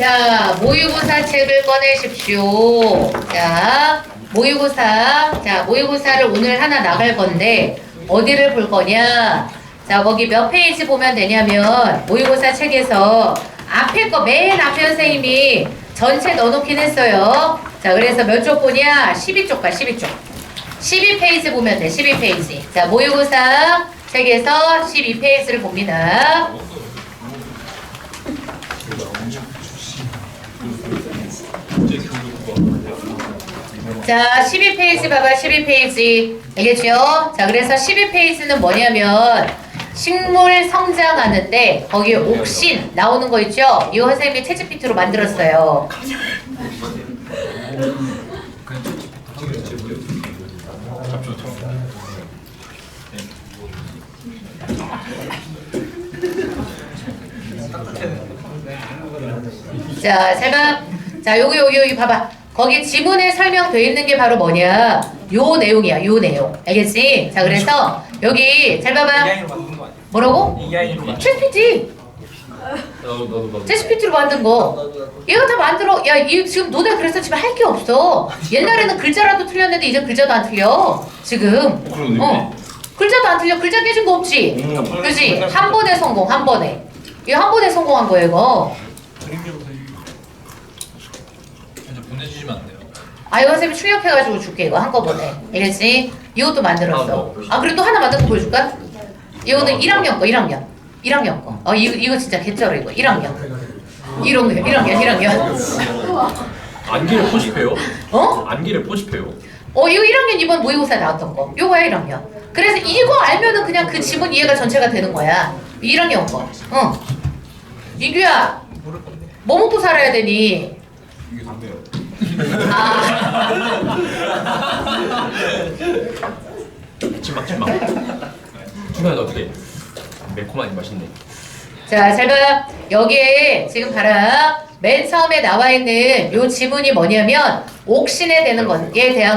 자, 모의고사 책을 꺼내십시오. 자, 모의고사. 자, 모의고사를 오늘 하나 나갈 건데, 어디를 볼 거냐? 자, 거기 몇 페이지 보면 되냐면, 모의고사 책에서 앞에 거, 맨 앞에 선생님이 전체 넣어놓긴 했어요. 자, 그래서 몇 쪽 보냐? 12쪽 봐, 12쪽. 12페이지 보면 돼, 12페이지. 자, 모의고사 책에서 12페이지를 봅니다. 자, 12페이지 봐봐, 12페이지. 알겠죠? 자, 그래서 12페이지는 뭐냐면, 식물 성장하는데, 거기에 옥신 나오는 거 있죠? 이거 선생님이 채찍피트로 만들었어요. 자, 잘 봐. 자, 여기 봐봐. 거기 지문에 설명되어 있는 게 바로 뭐냐? 요 내용이야, 요 내용. 알겠지? 자, 그래서 여기 잘 봐봐. 뭐라고? 채찍피트. 채찍피트로 만든 거. 얘가 다 만들어. 야, 이 지금 너네 그래서 지금 할 게 없어. 옛날에는 글자라도 틀렸는데 이제 글자도 안 틀려. 지금. 글자도 안 틀려. 글자 깨진 거 없지? 그지? 한 번에 성공, 한 번에. 이거 한 번에 성공한 거예요, 이거. 보내주시면 안 돼요? 아, 이거 선생님이 출력해가지고 줄게, 이거 한꺼번에. 알겠지? 이것도 만들었어. 아, 그리고 또 하나 만든 거 보여줄까? 이거는 1학년 거, 1학년. 1학년 거. 이거 진짜 개쩔어, 이거. 1학년. 1학년. 안기를 포집해요? 어? 안기를 포집해요? 이거 1학년 이번 모의고사 나왔던 거. 요거야, 1학년. 그래서 이거 알면은 그냥 그 지문 이해가 전체가 되는 거야. 1학년 거. 응. 이규야, 뭐 먹고 살아야 되니? 이게 담배요. 찜막 중간에 어떻게 매콤하니 맛있네. 자, 잘 봐. 여기에 지금 봐라. 맨 처음에 나와 있는 요 지문이 뭐냐면 옥신에 대한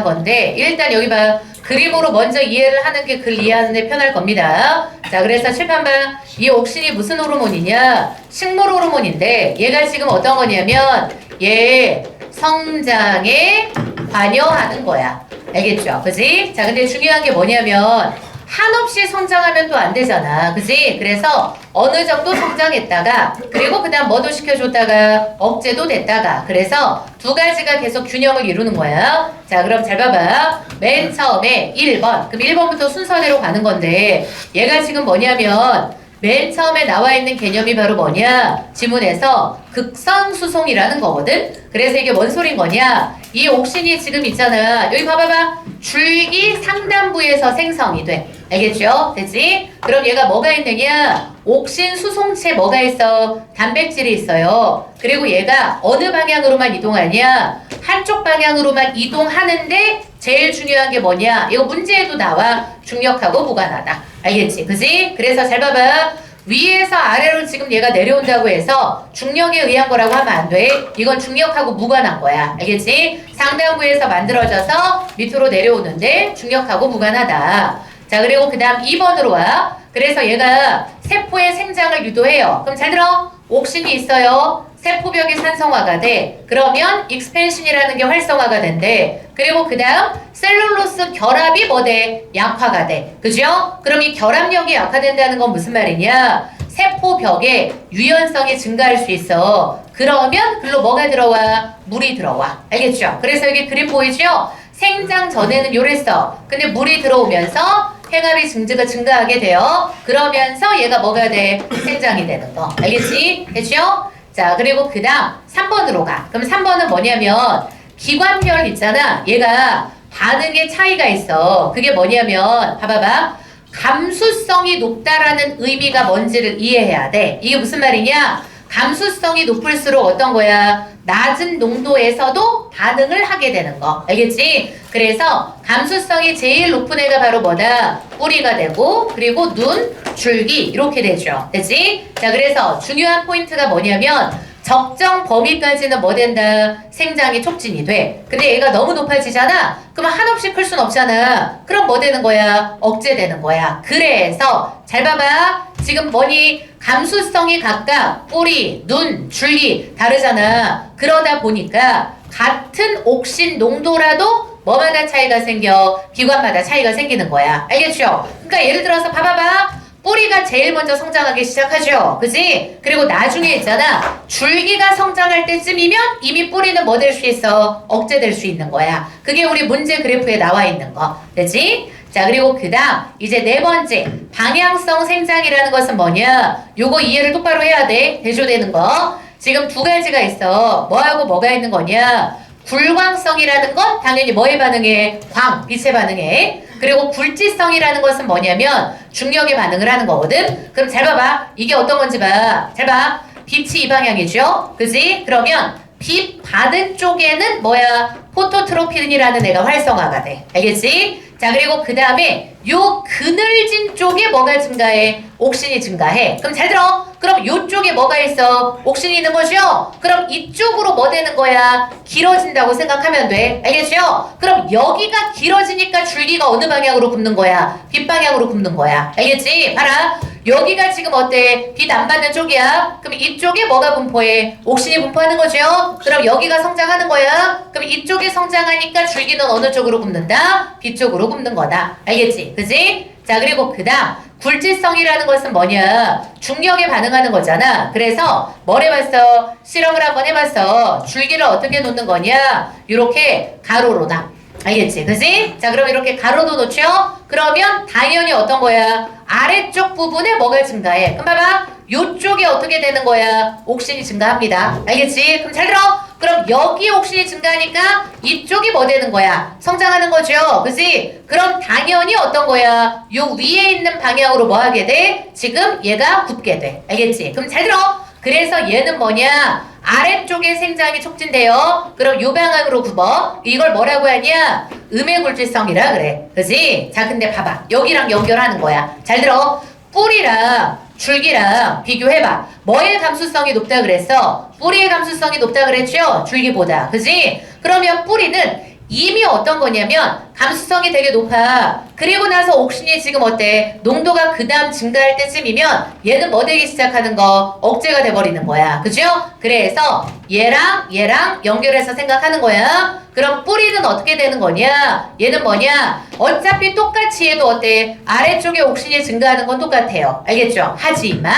건데, 일단 여기 봐. 그림으로 먼저 이해를 하는 게 글 이해하는 데 편할 겁니다. 자, 그래서 칠판 봐. 이 옥신이 무슨 호르몬이냐? 식물 호르몬인데, 얘가 지금 어떤 거냐면 얘 성장에 관여하는 거야. 알겠죠? 그지? 자, 근데 중요한 게 뭐냐면 한없이 성장하면 또 안 되잖아. 그지? 그래서 어느 정도 성장했다가, 그리고 그 다음 뭐도 시켜줬다가 억제도 됐다가, 그래서 두 가지가 계속 균형을 이루는 거야. 자, 그럼 잘 봐봐. 맨 처음에 1번. 그럼 1번부터 순서대로 가는 건데, 얘가 지금 뭐냐면 맨 처음에 나와 있는 개념이 바로 뭐냐? 지문에서 극성수송이라는 거거든? 그래서 이게 뭔 소린 거냐? 이 옥신이 지금 있잖아. 여기 봐봐봐. 줄기 상단부에서 생성이 돼. 알겠죠? 됐지? 그럼 얘가 뭐가 있느냐? 옥신 수송체 뭐가 있어? 단백질이 있어요. 그리고 얘가 어느 방향으로만 이동하냐? 한쪽 방향으로만 이동하는데 제일 중요한 게 뭐냐? 이거 문제에도 나와. 중력하고 무관하다. 알겠지? 그지? 그래서 잘 봐봐. 위에서 아래로 지금 얘가 내려온다고 해서 중력에 의한 거라고 하면 안 돼. 이건 중력하고 무관한 거야. 알겠지? 상단부에서 만들어져서 밑으로 내려오는데 중력하고 무관하다. 자, 그리고 그 다음 2번으로 와. 그래서 얘가 세포의 생장을 유도해요. 그럼 잘 들어. 옥신이 있어요. 세포벽이 산성화가 돼. 그러면 익스펜션이라는 게 활성화가 된대. 그리고 그 다음 셀룰로스 결합이 뭐 돼? 약화가 돼. 그죠? 그럼 이 결합력이 약화된다는 건 무슨 말이냐? 세포벽에 유연성이 증가할 수 있어. 그러면 글로 뭐가 들어와? 물이 들어와. 알겠죠? 그래서 여기 그림 보이죠? 생장 전에는 요랬어. 근데 물이 들어오면서 행합이 증가하게 돼요. 그러면서 얘가 뭐가 돼? 생장이 되는 거. 알겠지? 됐죠? 자, 그리고 그 다음 3번으로 가. 그럼 3번은 뭐냐면 기관별 있잖아. 얘가 반응의 차이가 있어. 그게 뭐냐면 봐봐봐. 감수성이 높다라는 의미가 뭔지를 이해해야 돼. 이게 무슨 말이냐? 감수성이 높을수록 어떤 거야? 낮은 농도에서도 반응을 하게 되는 거. 알겠지? 그래서 감수성이 제일 높은 애가 바로 뭐다? 뿌리가 되고, 그리고 눈, 줄기 이렇게 되죠. 됐지? 자, 그래서 중요한 포인트가 뭐냐면 적정 범위까지는 뭐 된다? 생장이 촉진이 돼. 근데 얘가 너무 높아지잖아? 그러면 한없이 클 순 없잖아. 그럼 뭐 되는 거야? 억제되는 거야. 그래서 잘 봐봐. 지금 뭐니? 감수성이 각각 뿌리, 눈, 줄기 다르잖아. 그러다 보니까 같은 옥신 농도라도 뭐마다 차이가 생겨? 기관마다 차이가 생기는 거야. 알겠죠? 그러니까 예를 들어서 봐봐봐. 뿌리가 제일 먼저 성장하기 시작하죠. 그지? 그리고 나중에 있잖아. 줄기가 성장할 때쯤이면 이미 뿌리는 뭐 될 수 있어? 억제될 수 있는 거야. 그게 우리 문제 그래프에 나와 있는 거. 그지? 자, 그리고 그 다음 이제 네 번째 방향성 생장이라는 것은 뭐냐? 요거 이해를 똑바로 해야 돼. 대조되는 거. 지금 두 가지가 있어. 뭐하고 뭐가 있는 거냐? 굴광성이라는 건 당연히 뭐에 반응해? 광, 빛에 반응해. 그리고 굴지성이라는 것은 뭐냐면 중력에 반응을 하는 거거든. 그럼 잘 봐봐. 이게 어떤 건지 봐. 잘 봐. 빛이 이 방향이죠. 그지? 그러면 빛 받은 쪽에는 뭐야? 포토트로핀이라는 애가 활성화가 돼. 알겠지? 자, 그리고 그 다음에 요 그늘진 쪽에 뭐가 증가해? 옥신이 증가해. 그럼 잘 들어. 그럼 요쪽에 뭐가 있어? 옥신이 있는 거죠? 그럼 이쪽으로 뭐 되는 거야? 길어진다고 생각하면 돼. 알겠죠? 그럼 여기가 길어지니까 줄기가 어느 방향으로 굽는 거야? 빛 방향으로 굽는 거야. 알겠지? 봐라. 여기가 지금 어때? 빛 안 받는 쪽이야. 그럼 이쪽에 뭐가 분포해? 옥신이 분포하는 거죠? 그럼 여기가 성장하는 거야. 그럼 이쪽이 성장하니까 줄기는 어느 쪽으로 굽는다? 빛 쪽으로 굽는 거다. 알겠지? 그지? 자, 그리고 그 다음 굴지성이라는 것은 뭐냐? 중력에 반응하는 거잖아. 그래서 뭘 해봤어? 실험을 한번 해봤어. 줄기를 어떻게 놓는 거냐? 이렇게 가로로다. 알겠지? 그지? 자, 그럼 이렇게 가로도 놓죠? 그러면 당연히 어떤 거야? 아래쪽 부분에 뭐가 증가해? 그럼 봐봐. 요쪽에 어떻게 되는 거야? 옥신이 증가합니다. 알겠지? 그럼 잘 들어. 그럼 여기 옥신이 증가하니까 이쪽이 뭐 되는 거야? 성장하는 거죠. 그지? 그럼 당연히 어떤 거야? 요 위에 있는 방향으로 뭐 하게 돼? 지금 얘가 굽게 돼. 알겠지? 그럼 잘 들어. 그래서 얘는 뭐냐? 아래쪽에 생장이 촉진돼요. 그럼 요 방향으로 굽어. 이걸 뭐라고 하냐? 음의 굴지성이라 그래. 그지? 자, 근데 봐봐. 여기랑 연결하는 거야. 잘 들어. 뿌리랑 줄기랑 비교해봐. 뭐의 감수성이 높다 그랬어? 뿌리의 감수성이 높다 그랬죠? 줄기보다. 그지? 그러면 뿌리는 이미 어떤 거냐면 감수성이 되게 높아. 그리고 나서 옥신이 지금 어때? 농도가 그 다음 증가할 때쯤이면 얘는 뭐 되기 시작하는 거? 억제가 돼버리는 거야. 그죠? 그래서 얘랑 연결해서 생각하는 거야. 그럼 뿌리는 어떻게 되는 거냐? 얘는 뭐냐? 어차피 똑같이 해도 어때? 아래쪽에 옥신이 증가하는 건 똑같아요. 알겠죠? 하지만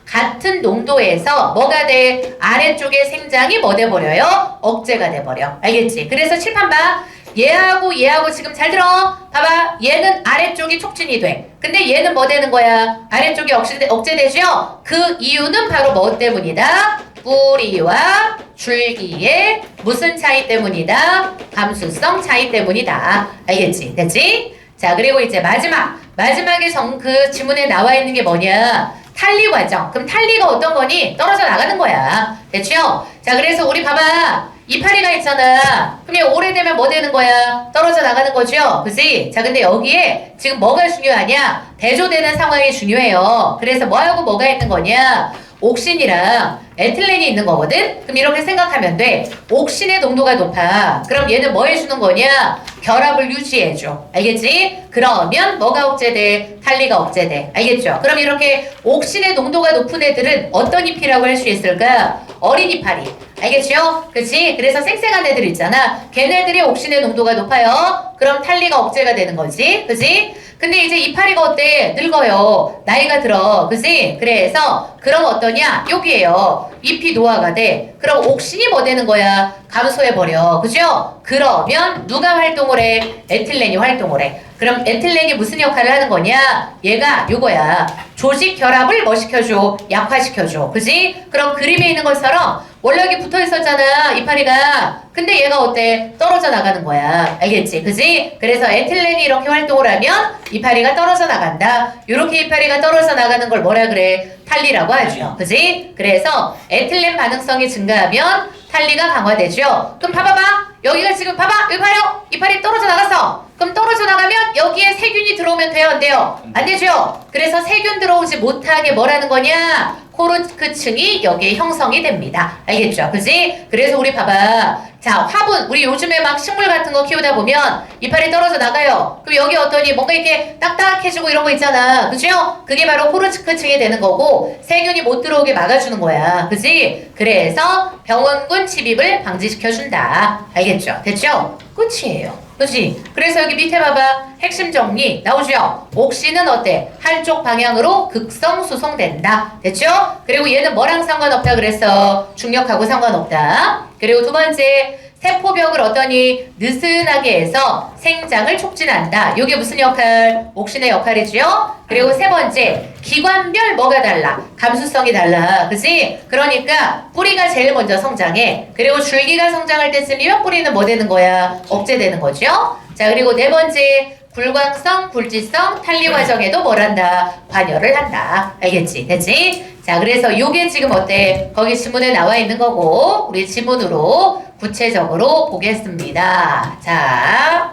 같은 농도에서 뭐가 돼? 아래쪽에 생장이 뭐 돼버려요? 억제가 돼버려. 알겠지? 그래서 칠판 봐. 얘하고 지금 잘 들어. 봐봐. 얘는 아래쪽이 촉진이 돼. 근데 얘는 뭐 되는 거야? 아래쪽이 억제되죠? 그 이유는 바로 뭐 때문이다? 뿌리와 줄기의 무슨 차이 때문이다? 감수성 차이 때문이다. 알겠지? 됐지? 자, 그리고 이제 마지막에 그 지문에 나와 있는 게 뭐냐? 탄리 과정. 그럼 탄리가 어떤 거니? 떨어져 나가는 거야. 됐죠? 자, 그래서 우리 봐봐. 이파리가 있잖아. 그럼 오래되면 뭐 되는 거야? 떨어져 나가는 거죠? 그지? 자, 근데 여기에 지금 뭐가 중요하냐? 대조되는 상황이 중요해요. 그래서 뭐하고 뭐가 있는 거냐? 옥신이랑 에틸렌이 있는 거거든? 그럼 이렇게 생각하면 돼. 옥신의 농도가 높아. 그럼 얘는 뭐 해주는 거냐? 결합을 유지해줘. 알겠지? 그러면 뭐가 억제돼? 탄리가 억제돼. 알겠죠? 그럼 이렇게 옥신의 농도가 높은 애들은 어떤 잎이라고 할 수 있을까? 어린 이파리. 알겠죠? 그치? 그래서 쌩쌩한 애들 있잖아. 걔네들이 옥신의 농도가 높아요. 그럼 탄리가 억제가 되는 거지. 그치? 근데 이제 이파리가 어때? 늙어요. 나이가 들어. 그치? 그래서 그럼 어떠냐? 여기에요. 잎이 노화가 돼. 그럼 옥신이 뭐 되는 거야? 감소해버려. 그죠? 그러면 누가 활동을 해? 에틸렌이 활동을 해. 그럼 에틸렌이 무슨 역할을 하는 거냐? 얘가 요거야. 조직 결합을 뭐 시켜줘? 약화시켜줘. 그지? 그럼 그림에 있는 것처럼 원래 여기 붙어 있었잖아. 이파리가. 근데 얘가 어때? 떨어져 나가는 거야. 알겠지? 그지? 그래서 에틸렌이 이렇게 활동을 하면 이파리가 떨어져 나간다. 요렇게 이파리가 떨어져 나가는 걸 뭐라 그래? 탄리라고 하죠. 그지? 그래서 에틸렌 반응성이 증가하면 탄리가 강화되죠. 그럼 봐봐봐. 여기가 지금 봐봐. 여기 봐요. 이파리 떨어져 나갔어. 그럼 떨어져 나가면 여기에 세균이 들어오면 돼요? 안 돼요? 안 되죠? 그래서 세균 들어오지 못하게 뭐라는 거냐? 코르크층이 여기에 형성이 됩니다. 알겠죠? 그지? 그래서 우리 봐봐. 자, 화분. 우리 요즘에 막 식물 같은 거 키우다 보면 이파리 떨어져 나가요. 그럼 여기 어떠니 뭔가 이렇게 딱딱해지고 이런 거 있잖아. 그죠? 그게 바로 포르츠크층이 되는 거고 세균이 못 들어오게 막아주는 거야. 그지? 그래서 병원군 침입을 방지시켜준다. 알겠죠? 됐죠? 끝이에요. 그치? 그래서 여기 밑에 봐봐. 핵심 정리 나오죠? 옥신은 어때? 한쪽 방향으로 극성 수송된다. 됐죠? 그리고 얘는 뭐랑 상관없다 그랬어? 중력하고 상관없다. 그리고 두 번째, 세포벽을 어떠니? 느슨하게 해서 생장을 촉진한다. 이게 무슨 역할? 옥신의 역할이죠? 그리고 세 번째, 기관별 뭐가 달라? 감수성이 달라. 그치? 그러니까 뿌리가 제일 먼저 성장해. 그리고 줄기가 성장할 때쯤이면 뿌리는 뭐 되는 거야? 억제되는 거죠? 자, 그리고 네 번째, 굴광성, 굴지성, 탄리 과정에도 뭘 한다? 관여를 한다. 알겠지? 됐지? 자, 그래서 요게 지금 어때? 거기 지문에 나와 있는 거고 우리 지문으로 구체적으로 보겠습니다. 자,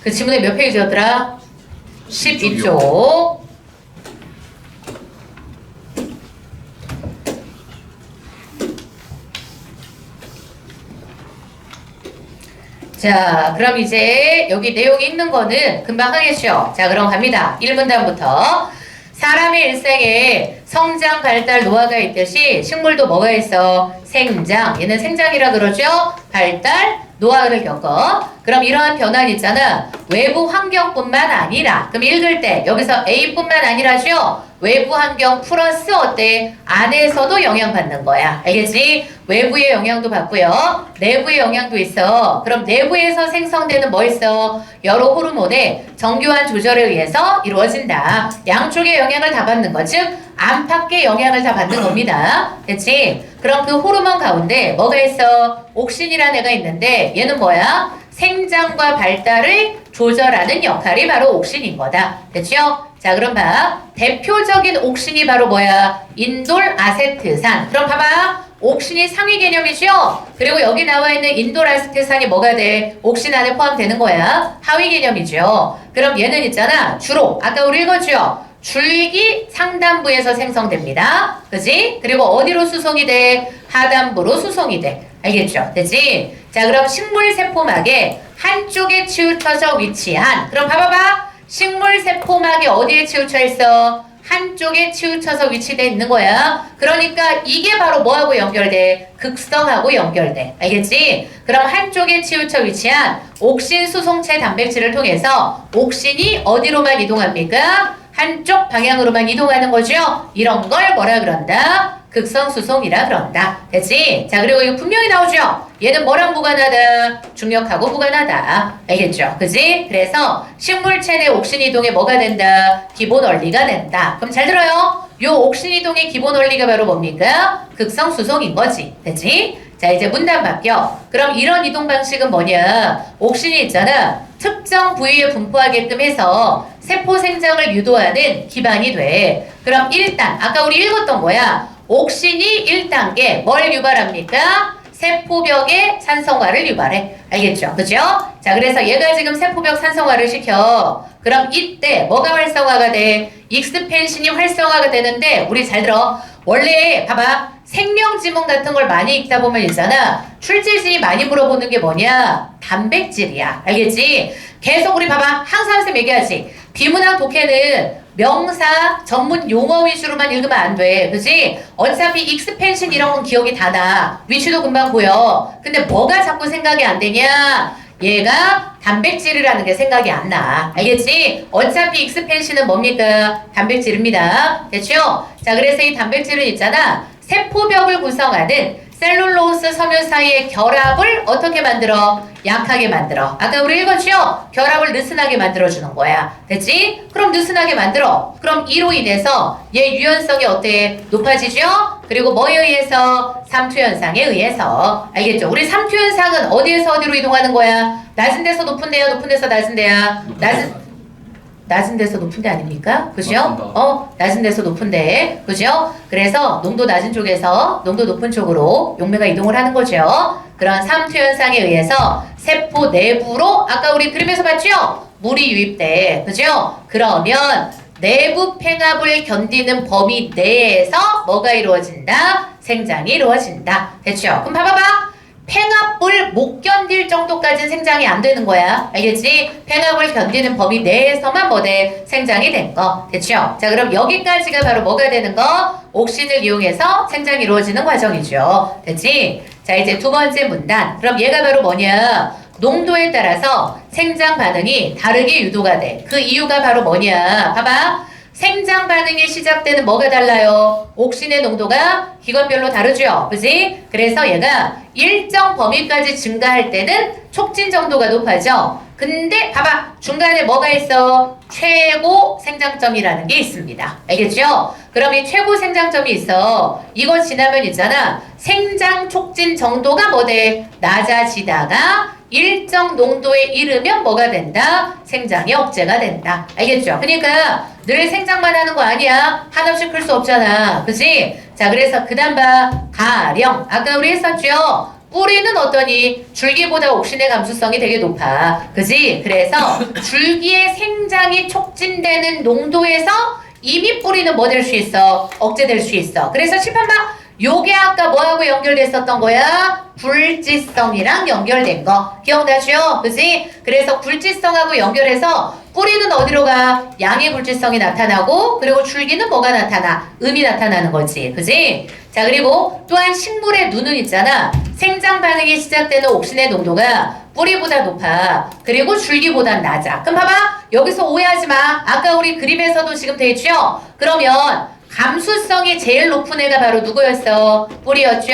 그 지문에 몇 페이지였더라? 12쪽. 자, 그럼 이제 여기 내용이 있는 거는 금방 하겠죠? 자, 그럼 갑니다. 1문단부터. 사람의 일생에 성장, 발달, 노화가 있듯이 식물도 뭐가 있어? 생장. 얘는 생장이라 그러죠? 발달, 노화를 겪어. 그럼 이러한 변화는 있잖아. 외부 환경뿐만 아니라. 그럼 읽을 때 여기서 A뿐만 아니라죠? 외부 환경 플러스 어때? 안에서도 영향받는 거야. 알겠지? 외부의 영향도 받고요. 내부의 영향도 있어. 그럼 내부에서 생성되는 뭐 있어? 여러 호르몬의 정교한 조절에 의해서 이루어진다. 양쪽의 영향을 다 받는 거. 즉 안팎의 영향을 다 받는 겁니다. 됐지? 그럼 그 호르몬 가운데 뭐가 있어? 옥신이라는 애가 있는데 얘는 뭐야? 생장과 발달을 조절하는 역할이 바로 옥신인 거다. 됐죠? 자, 그럼 봐. 대표적인 옥신이 바로 뭐야? 인돌 아세트산. 그럼 봐봐. 옥신이 상위 개념이죠? 그리고 여기 나와 있는 인돌 아세트산이 뭐가 돼? 옥신 안에 포함되는 거야. 하위 개념이죠. 그럼 얘는 있잖아. 주로 아까 우리 읽었죠? 줄기 상단부에서 생성됩니다. 그지? 그리고 어디로 수송이 돼? 하단부로 수송이 돼. 알겠죠? 되지? 자, 그럼 식물 세포막에 한쪽에 치우쳐서 위치한. 그럼 봐봐봐. 식물 세포막이 어디에 치우쳐 있어? 한쪽에 치우쳐서 위치돼 있는 거야. 그러니까 이게 바로 뭐하고 연결돼? 극성하고 연결돼. 알겠지? 그럼 한쪽에 치우쳐 위치한 옥신 수송체 단백질을 통해서 옥신이 어디로만 이동합니까? 한쪽 방향으로만 이동하는 거죠? 이런 걸 뭐라 그런다? 극성수송이라 그런다. 됐지? 자, 그리고 이거 분명히 나오죠? 얘는 뭐랑 무관하다? 중력하고 무관하다. 알겠죠? 그지? 그래서 식물체 내 옥신 이동에 뭐가 된다? 기본 원리가 된다. 그럼 잘 들어요? 요 옥신 이동의 기본 원리가 바로 뭡니까? 극성수송인 거지. 됐지? 자, 이제 문단 바뀌어. 그럼 이런 이동 방식은 뭐냐? 옥신이 있잖아. 특정 부위에 분포하게끔 해서 세포 생장을 유도하는 기반이 돼. 그럼 일단 아까 우리 읽었던 거야. 옥신이 1단계 뭘 유발합니까? 세포벽의 산성화를 유발해. 알겠죠? 그죠? 자, 그래서 얘가 지금 세포벽 산성화를 시켜. 그럼 이때 뭐가 활성화가 돼? 익스펜신이 활성화가 되는데 우리 잘 들어. 원래 봐봐. 생명지문 같은 걸 많이 읽다 보면 있잖아. 출제진이 많이 물어보는 게 뭐냐? 단백질이야. 알겠지? 계속 우리 봐봐. 항상 선생님 얘기하지. 비문학 독해는 명사, 전문 용어 위주로만 읽으면 안 돼. 그지? 어차피 익스펜션 이런 건 기억이 다 나. 위치도 금방 보여. 근데 뭐가 자꾸 생각이 안 되냐? 얘가 단백질이라는 게 생각이 안 나. 알겠지? 어차피 익스펜션은 뭡니까? 단백질입니다. 됐죠? 자, 그래서 이 단백질은 있잖아. 세포벽을 구성하는 셀룰로스 섬유 사이의 결합을 어떻게 만들어? 약하게 만들어. 아까 우리 읽었죠? 결합을 느슨하게 만들어주는 거야. 됐지? 그럼 느슨하게 만들어. 그럼 이로 인해서 얘 유연성이 어때? 높아지죠? 그리고 뭐에 의해서? 삼투현상에 의해서. 알겠죠? 우리 삼투현상은 어디에서 어디로 이동하는 거야? 낮은 데서 높은 데야? 높은 데서 낮은 데야? 낮은 데서 높은 데 아닙니까? 그죠? 낮은 데서 높은 데. 그죠? 그래서 농도 낮은 쪽에서 농도 높은 쪽으로 용매가 이동을 하는 거죠. 그런 삼투 현상에 의해서 세포 내부로 아까 우리 그림에서 봤죠? 물이 유입돼. 그죠? 그러면 내부 팽압을 견디는 범위 내에서 뭐가 이루어진다? 생장이 이루어진다. 됐죠? 그럼 봐봐봐. 팽압을 못 견딜 정도까지는 생장이 안 되는 거야. 알겠지? 팽압을 견디는 범위 내에서만 뭐돼? 생장이 된 거. 됐죠? 자, 그럼 여기까지가 바로 뭐가 되는 거? 옥신을 이용해서 생장이 이루어지는 과정이죠. 됐지? 자, 이제 두 번째 문단. 그럼 얘가 바로 뭐냐? 농도에 따라서 생장 반응이 다르게 유도가 돼. 그 이유가 바로 뭐냐? 봐봐. 생장 반응이 시작되는 뭐가 달라요? 옥신의 농도가 기관별로 다르죠? 그지? 그래서 얘가 일정 범위까지 증가할 때는 촉진 정도가 높아져. 근데 봐봐. 중간에 뭐가 있어? 최고 생장점이라는 게 있습니다. 알겠죠? 그럼 이 최고 생장점이 있어. 이거 지나면 있잖아. 생장 촉진 정도가 뭐돼? 낮아지다가 일정 농도에 이르면 뭐가 된다? 생장이 억제가 된다. 알겠죠? 그러니까 늘 생장만 하는 거 아니야. 한없이 클 수 없잖아. 그치? 자, 그래서 그 다음 봐. 가령. 아까 우리 했었죠? 뿌리는 어떠니? 줄기보다 옥신의 감수성이 되게 높아. 그지? 그래서 줄기의 생장이 촉진되는 농도에서 이미 뿌리는 뭐 될 수 있어? 억제될 수 있어. 그래서 칠판 봐. 요게 아까 뭐하고 연결됐었던 거야? 굴지성이랑 연결된 거. 기억나죠? 그지? 그래서 굴지성하고 연결해서 뿌리는 어디로 가? 양의 굴지성이 나타나고 그리고 줄기는 뭐가 나타나? 음이 나타나는 거지. 그지? 자, 그리고 또한 식물의 눈은 있잖아. 생장 반응이 시작되는 옥신의 농도가 뿌리보다 높아. 그리고 줄기보단 낮아. 그럼 봐봐. 여기서 오해하지 마. 아까 우리 그림에서도 지금 돼 있죠? 그러면 감수성이 제일 높은 애가 바로 누구였어? 뿌리였죠?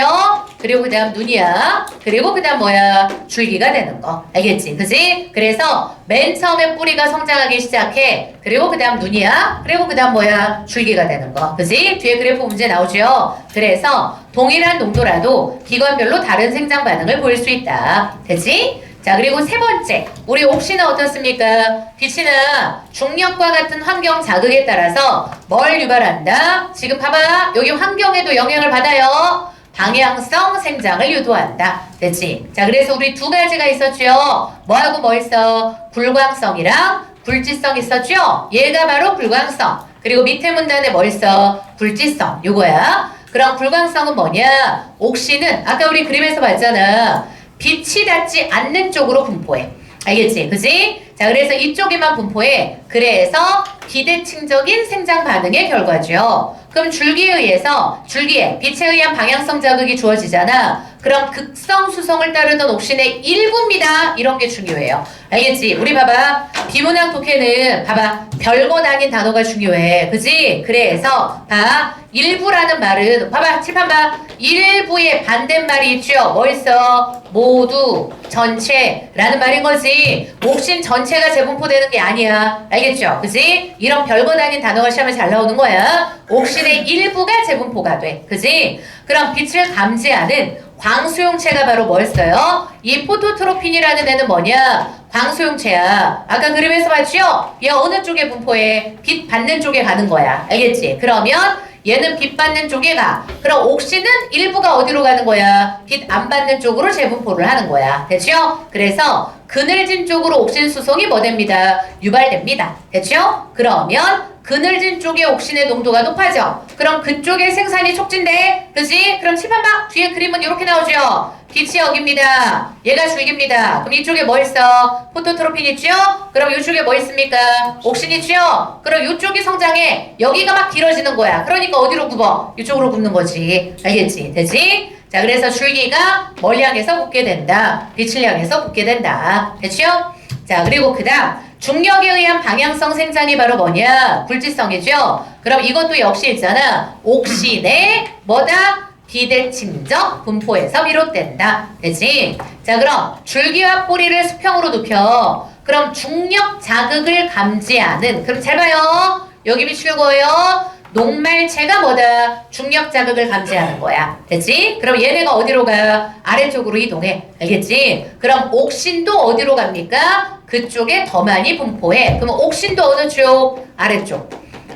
그리고 그 다음 눈이야. 그리고 그 다음 뭐야? 줄기가 되는 거. 알겠지? 그지? 그래서 맨 처음에 뿌리가 성장하기 시작해. 그리고 그 다음 눈이야. 그리고 그 다음 뭐야? 줄기가 되는 거. 그지? 뒤에 그래프 문제 나오죠? 그래서 동일한 농도라도 기관별로 다른 생장 반응을 보일 수 있다. 됐지? 자, 그리고 세 번째, 우리 옥신은 어떻습니까? 빛이나 중력과 같은 환경 자극에 따라서 뭘 유발한다? 지금 봐봐, 여기 환경에도 영향을 받아요. 방향성 생장을 유도한다. 됐지? 자, 그래서 우리 두 가지가 있었죠? 뭐하고 뭐 있어? 불광성이랑 굴지성 있었죠? 얘가 바로 불광성. 그리고 밑에 문단에 뭐 있어? 굴지성. 요거야. 그럼 불광성은 뭐냐? 옥신은 아까 우리 그림에서 봤잖아. 빛이 닿지 않는 쪽으로 분포해. 알겠지? 그지? 자, 그래서 이쪽에만 분포해. 그래서 비대칭적인 생장 반응의 결과죠. 그럼 줄기에 의해서, 줄기에 빛에 의한 방향성 자극이 주어지잖아. 그럼 극성 수성을 따르던 옥신의 일부입니다. 이런 게 중요해요. 알겠지? 우리 봐봐. 비문학 독해는 봐봐. 별거 아닌 단어가 중요해. 그지? 그래서 봐. 일부라는 말은 봐봐. 칠판 봐. 일부의 반대말이 있죠. 뭐 있어? 모두, 전체라는 말인 거지. 옥신 전체가 재분포되는 게 아니야. 알겠죠? 그지? 이런 별거 아닌 단어가 시험에 잘 나오는 거야. 옥신의 일부가 재분포가 돼. 그지? 그럼 빛을 감지하는 광수용체가 바로 뭐였어요? 이 포토트로핀이라는 애는 뭐냐? 광수용체야. 아까 그림에서 봤죠? 얘 어느 쪽에 분포해? 빛 받는 쪽에 가는 거야. 알겠지? 그러면 얘는 빛 받는 쪽에 가. 그럼 옥신은 일부가 어디로 가는 거야? 빛 안 받는 쪽으로 재분포를 하는 거야. 됐죠? 그래서 그늘진 쪽으로 옥신 수송이 뭐 됩니다? 유발됩니다. 됐죠? 그러면 그늘진 쪽에 옥신의 농도가 높아져. 그럼 그쪽에 생산이 촉진돼. 그지? 그럼 칠판 봐. 뒤에 그림은 이렇게 나오죠? 빛이 여기입니다. 얘가 줄기입니다. 그럼 이쪽에 뭐 있어? 포토트로핀 있죠? 그럼 이쪽에 뭐 있습니까? 옥신 있죠? 그럼 이쪽이 성장해. 여기가 막 길어지는 거야. 그러니까 어디로 굽어? 이쪽으로 굽는 거지. 알겠지? 되지? 자, 그래서 줄기가 뭘 향해서 굽게 된다. 빛을 향해서 굽게 된다. 됐죠? 자, 그리고 그 다음 중력에 의한 방향성 생장이 바로 뭐냐? 굴지성이죠? 그럼 이것도 역시 있잖아. 옥신의 뭐다? 비대칭적 분포에서 비롯된다. 되지? 자, 그럼 줄기와 뿌리를 수평으로 눕혀. 그럼 중력 자극을 감지하는. 그럼 잘 봐요. 여기 비추는 거예요. 녹말체가 뭐다? 중력 자극을 감지하는 거야. 됐지? 그럼 얘네가 어디로 가? 아래쪽으로 이동해. 알겠지? 그럼 옥신도 어디로 갑니까? 그쪽에 더 많이 분포해. 그럼 옥신도 어느 쪽? 아래쪽.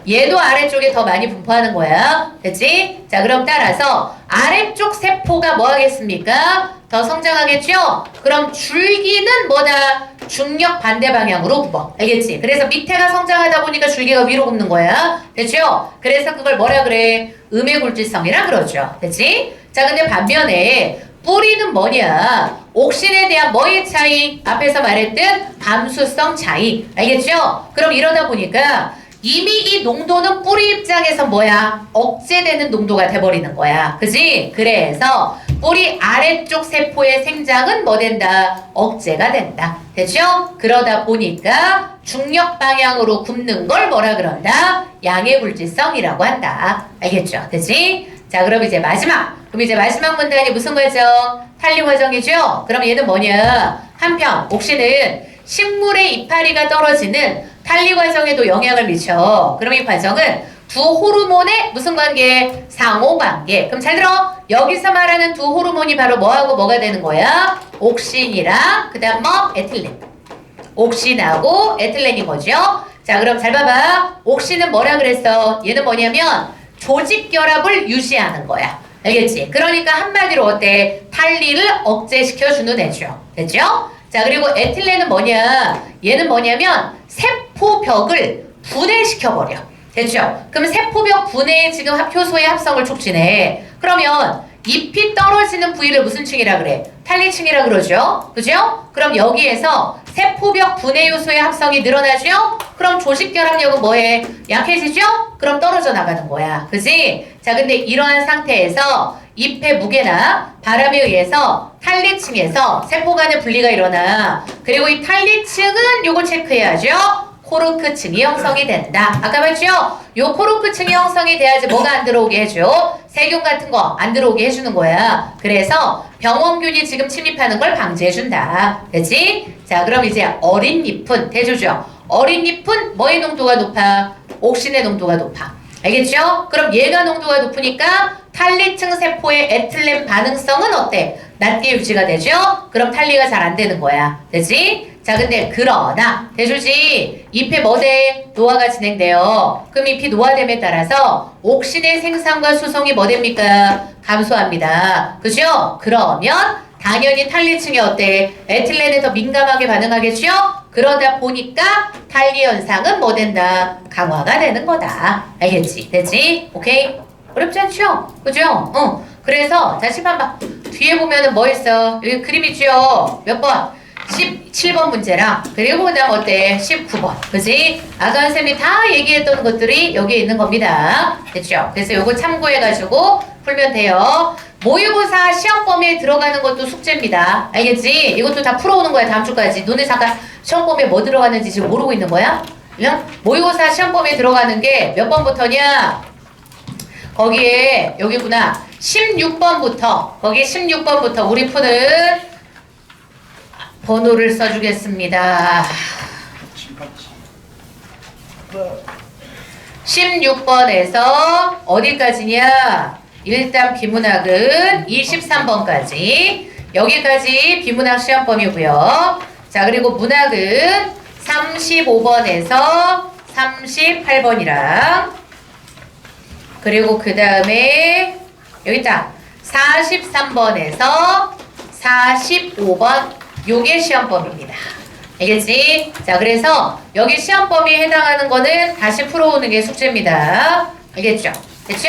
얘도 아래쪽에 더 많이 분포하는 거야. 됐지? 자, 그럼 따라서 아래쪽 세포가 뭐 하겠습니까? 더 성장하겠죠? 그럼 줄기는 뭐다? 중력 반대 방향으로 굽어. 알겠지? 그래서 밑에가 성장하다 보니까 줄기가 위로 굽는 거야. 됐죠? 그래서 그걸 뭐라 그래? 음해굴지성이라 그러죠. 됐지? 자, 근데 반면에 뿌리는 뭐냐? 옥신에 대한 뭐의 차이? 앞에서 말했던 감수성 차이. 알겠죠? 그럼 이러다 보니까 이미 이 농도는 뿌리 입장에서 뭐야? 억제되는 농도가 돼버리는 거야. 그지? 그래서 뿌리 아래쪽 세포의 생장은 뭐 된다? 억제가 된다. 됐죠? 그러다 보니까 중력 방향으로 굽는 걸 뭐라 그런다? 양해불지성이라고 한다. 알겠죠? 됐지? 자, 그럼 이제 마지막. 그럼 이제 마지막 문단이 무슨 과정? 탄리 과정이죠? 그럼 얘는 뭐냐? 한편 옥신은 식물의 이파리가 떨어지는 탄리 과정에도 영향을 미쳐. 그럼 이 과정은 두 호르몬의 무슨 관계? 상호관계. 그럼 잘 들어. 여기서 말하는 두 호르몬이 바로 뭐하고 뭐가 되는 거야? 옥신이랑 그 다음 뭐? 에틸렌. 옥신하고 에틸렌이 뭐죠? 자, 그럼 잘 봐봐. 옥신은 뭐라 그랬어? 얘는 뭐냐면 조직 결합을 유지하는 거야. 알겠지? 그러니까 한마디로 어때? 탄리를 억제시켜주는 애죠. 됐죠? 자, 그리고 에틸렌은 뭐냐? 얘는 뭐냐면 세포벽을 분해시켜버려. 됐죠? 그럼 세포벽 분해에 지금 효소의 합성을 촉진해. 그러면 잎이 떨어지는 부위를 무슨 층이라 그래? 탄리층이라 그러죠? 그죠? 그럼 여기에서 세포벽 분해 요소의 합성이 늘어나죠? 그럼 조직결합력은 뭐해? 약해지죠? 그럼 떨어져 나가는 거야. 그지? 자, 근데 이러한 상태에서 잎의 무게나 바람에 의해서 탄리층에서 세포 간의 분리가 일어나. 그리고 이 탄리층은 요거 체크해야죠? 코르크층이 형성이 된다. 아까 봤죠? 요 코르크층이 형성이 돼야지 뭐가 안 들어오게 해줘? 세균 같은 거 안 들어오게 해주는 거야. 그래서 병원균이 지금 침입하는 걸 방지해준다. 됐지? 자, 그럼 이제 어린 잎은 대조죠. 어린 잎은 뭐의 농도가 높아? 옥신의 농도가 높아. 알겠죠? 그럼 얘가 농도가 높으니까 탄리층 세포의 에틸렌 반응성은 어때? 낮게 유지가 되죠? 그럼 탄리가 잘 안 되는 거야. 되지? 자, 근데 그러나 대조지 잎의 뭐돼? 노화가 진행돼요. 그럼 잎이 노화됨에 따라서 옥신의 생산과 수송이 뭐 됩니까? 감소합니다. 그죠? 그러면 당연히 탄리층이 어때? 에틸렌에 더 민감하게 반응하겠죠? 그러다 보니까 탄리 현상은 뭐 된다? 강화가 되는 거다. 알겠지? 되지? 오케이? 어렵지 않죠? 그죠? 그래서 다시 한번 뒤에 보면은 뭐 있어? 여기 그림 있죠? 몇 번? 17번 문제랑 그리고 그 다음 어때? 19번. 그지? 아까 선생님이 다 얘기했던 것들이 여기에 있는 겁니다. 됐죠? 그래서 요거 참고해가지고 풀면 돼요. 모의고사 시험 범위에 들어가는 것도 숙제입니다. 알겠지? 이것도 다 풀어오는 거야, 다음 주까지. 너네 잠깐 시험 범위에 뭐 들어가는지 지금 모르고 있는 거야? 그냥 모의고사 시험 범위에 들어가는 게 몇 번부터냐? 거기에 여기구나. 16번부터 거기 16번부터 우리 푸는 번호를 써주겠습니다. 16번에서 어디까지냐? 일단 비문학은 23번까지 여기까지 비문학 시험범위고요. 자, 그리고 문학은 35번에서 38번이랑 그리고 그 다음에 여기 있다. 43번에서 45번 요게 시험범위입니다. 알겠지? 자, 그래서 여기 시험범위에 해당하는 거는 다시 풀어오는 게 숙제입니다. 알겠죠? 됐죠?